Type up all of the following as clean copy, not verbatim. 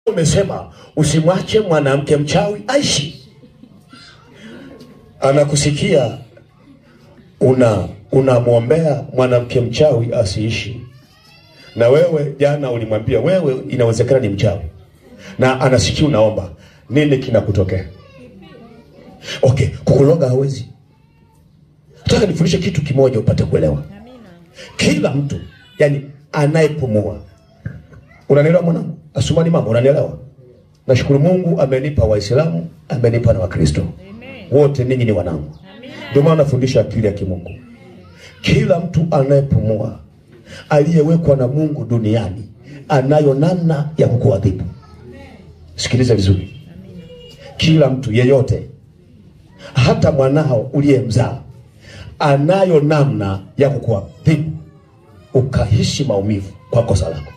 Umesema usimwache mwanamke mchawi aishi. Anakusikia unamwombea mwanamke mchawi asiishi. Na wewe jana ulimwambia wewe inawezekana ni mchawi. Na anasikia unaomba. Nini kinakutokea? Okay, kukuloga hawezi. Nataka nifundishe kitu kimoja upate kuelewa. Kila mtu, yani anayepumua. Unanielewa mwanangu? Asumani mama, unanielewa? Nashukuru Mungu amenipa Waislamu, amenipa na Wakristo. Wote ninyi ni wanangu. Ndio maana nafundisha akili ya kimungu. Kila mtu anayepumua, aliyewekwa na Mungu duniani, anayo namna ya kukuadhibu. Sikiliza vizuri. Kila mtu yeyote, hata mwanao uliyemzaa, anayo namna ya kukuadhibu ukahisi maumivu kwa kosa lako.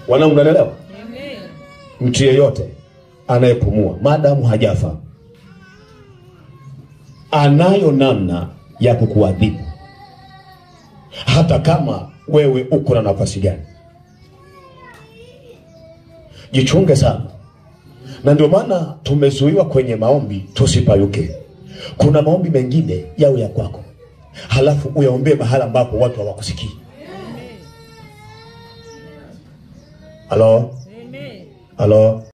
Wanangu, unanielewa? Mtu yeyote anayepumua, maadamu hajafa, anayo namna ya kukuadhibu, hata kama wewe uko na nafasi gani. Jichunge sana. Na ndio maana tumezuiwa kwenye maombi tusipayuke. Kuna maombi mengine yawe ya kwako, halafu uyaombee mahala ambapo watu hawakusikii. Halo? Halo?